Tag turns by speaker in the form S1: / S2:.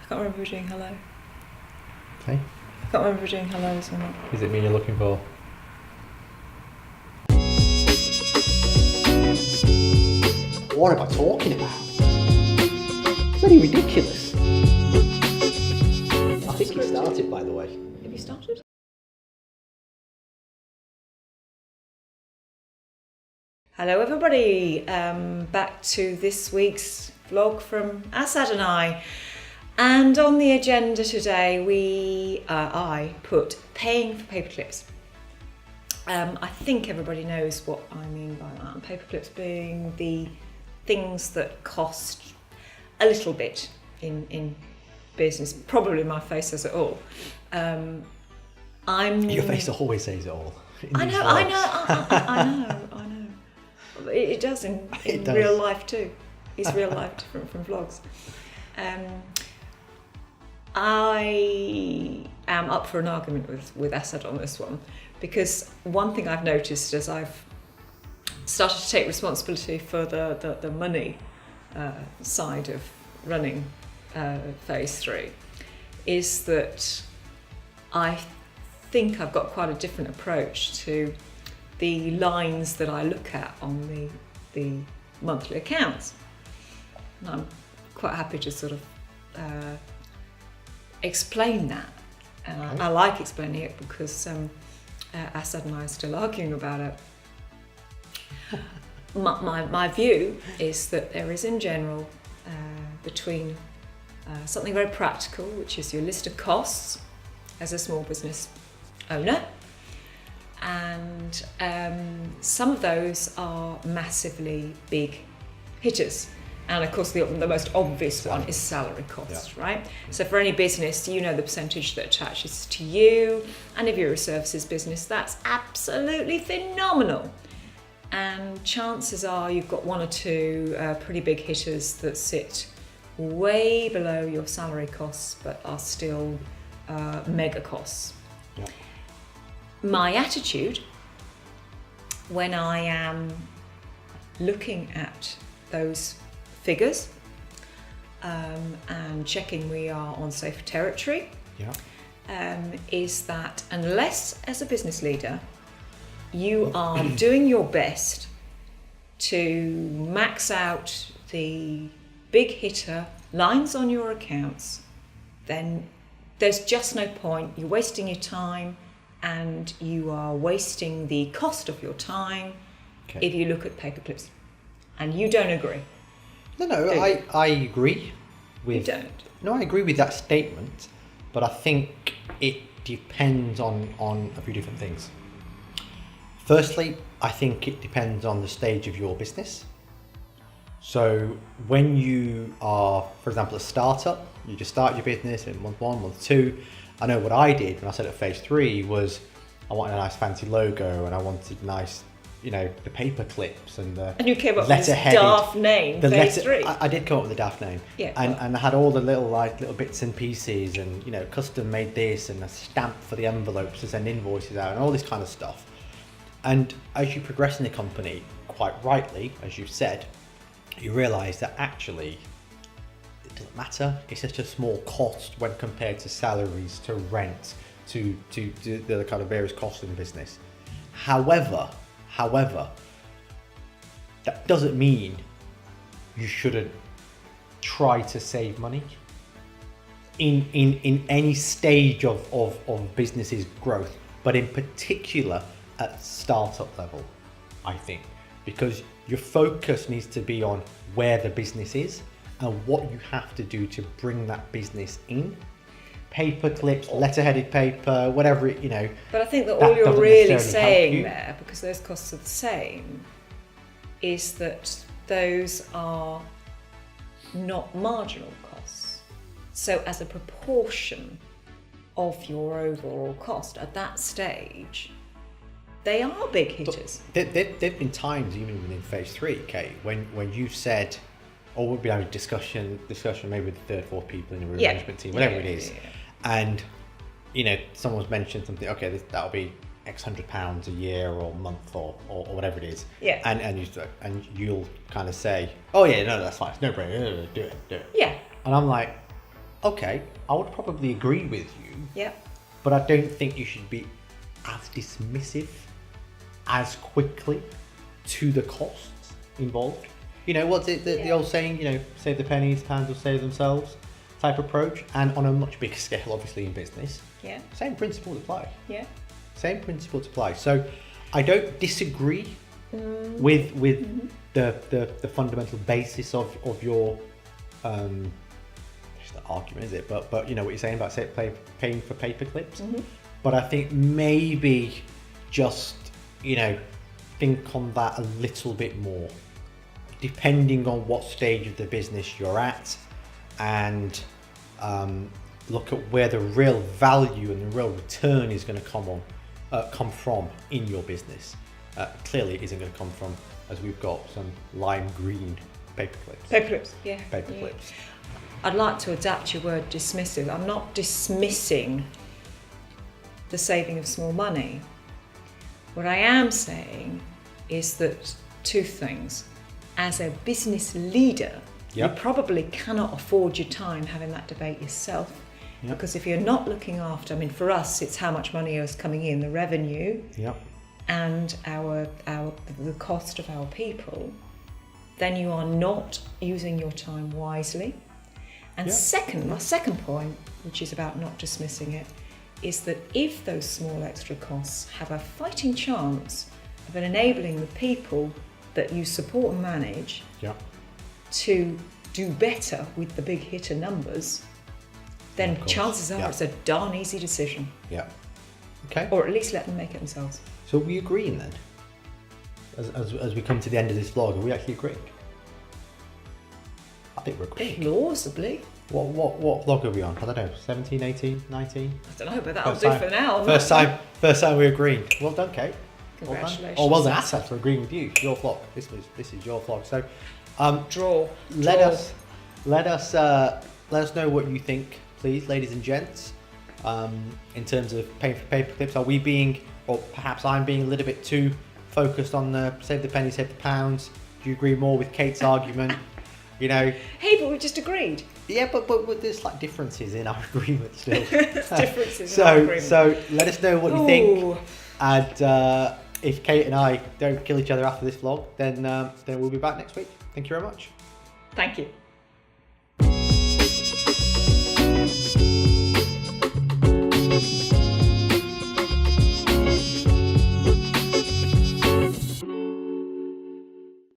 S1: can't remember if we're doing hello.
S2: Okay.
S1: I can't remember if we're doing hellos or not.
S2: Is it me you're looking for? What am I talking about? It's really ridiculous. I think it started, by the way.
S1: Have you started? Hello everybody, back to this week's vlog from Assad and I. And on the agenda today, I put paying for paperclips. I think everybody knows what I mean by that. Paperclips being the things that cost a little bit in business. Probably my face says it all.
S2: Your face always says it all.
S1: I know. It does in real life too. It's real life different from vlogs. I am up for an argument with Assad on this one, because one thing I've noticed as I've started to take responsibility for the money side of running phase 3 is that I think I've got quite a different approach to the lines that I look at on the monthly accounts. And I'm quite happy to sort of explain that. And I like explaining it because Assad and I are still arguing about it. My view is that there is in general between something very practical, which is your list of costs as a small business owner, and some of those are massively big hitters. And of course the most obvious one is salary costs, right? So for any business, you know the percentage that attaches to you, and if you're a services business, that's absolutely phenomenal. And chances are you've got one or two pretty big hitters that sit way below your salary costs, but are still mega costs.
S2: Yeah.
S1: My attitude when I am looking at those figures and checking we are on safe territory is that unless as a business leader you are doing your best to max out the big hitter lines on your accounts, then there's just no point. You're wasting your time, and you are wasting the cost of your time if you look at paperclips. And you don't agree.
S2: No, I agree with...
S1: You don't?
S2: No, I agree with that statement, but I think it depends on a few different things. Firstly, I think it depends on the stage of your business. So when you are, for example, a startup, you just start your business in month 1, month 2. I know what I did when I set up phase 3 was I wanted a nice fancy logo, and I wanted nice, the paperclips and the
S1: and you came up with this daft name, phase 3.
S2: I did come up with a daft name.
S1: Yeah.
S2: And I had all the little bits and pieces, and custom made this, and a stamp for the envelopes to send invoices out, and all this kind of stuff. And as you progress in the company, quite rightly, as you said, you realise that actually it doesn't matter. It's just a small cost when compared to salaries, to rent, to the kind of various costs in the business. However, that doesn't mean you shouldn't try to save money in any stage of business's growth, but in particular at startup level, I think, because your focus needs to be on where the business is and what you have to do to bring that business in. Paperclips, letter-headed paper, whatever it.
S1: But I think that all you're really saying there, because those costs are the same, is that those are not marginal costs. So as a proportion of your overall cost at that stage, they are big hitters.
S2: There've been times, even within phase 3, Kate, when you've said, or we'll be having a discussion maybe with the 3rd, 4th people in your management team, whatever it is, and someone's mentioned something. Okay, that'll be X £100 a year or month or whatever it is.
S1: Yeah.
S2: And you'll kind of say, oh yeah, no, that's fine. It's no brainer. Do it.
S1: Yeah.
S2: And I'm like, okay, I would probably agree with you,
S1: Yeah.
S2: but I don't think you should be as dismissive as quickly to the costs involved. You know, what's it, the old saying, you know, save the pennies, pounds will save themselves type approach, and on a much bigger scale, obviously, in business.
S1: Yeah.
S2: Same principle apply.
S1: Yeah.
S2: Same principle to apply. So I don't disagree with the fundamental basis of your just the argument, is it? But you know what you're saying about say paying for paperclips. But I think maybe just, you know, think on that a little bit more, depending on what stage of the business you're at, and look at where the real value and the real return is going to come from in your business. Clearly, it isn't going to come from, as we've got some lime green paperclips.
S1: Paperclips, yeah.
S2: Paperclips.
S1: Yeah. I'd like to adapt your word dismissive. I'm not dismissing the saving of small money. What I am saying is that two things. As a business leader, you probably cannot afford your time having that debate yourself. Because if you're not looking after, I mean, for us, it's how much money is coming in, the revenue, and the cost of our people, then you are not using your time wisely. And second, my second point, which is about not dismissing it, is that if those small extra costs have a fighting chance of enabling the people that you support and manage to do better with the big hitter numbers, then chances are it's a darn easy decision.
S2: Okay.
S1: Or at least let them make it themselves.
S2: So are we agreeing then? As we come to the end of this vlog, are we actually agreeing? I think we're agreeing.
S1: Plausibly.
S2: What vlog are we on? I don't know, 17, 18, 19?
S1: I don't know, but that'll do for now.
S2: First time we're agreeing. Well done, Kate.
S1: Congratulations.
S2: Well done, Assad, for agreeing with you. Your vlog. This is your vlog. So
S1: Draw.
S2: Let us know what you think, please, ladies and gents. In terms of paying for paperclips, are we being, or perhaps I'm being a little bit too focused on the save the pennies, save the pounds? Do you agree more with Kate's argument? You know.
S1: Hey, but we just agreed.
S2: Yeah, but there's like differences in our agreement still.
S1: There's differences in our agreement.
S2: So let us know what you think, and if Kate and I don't kill each other after this vlog, then we'll be back next week. Thank you very much.
S1: Thank you.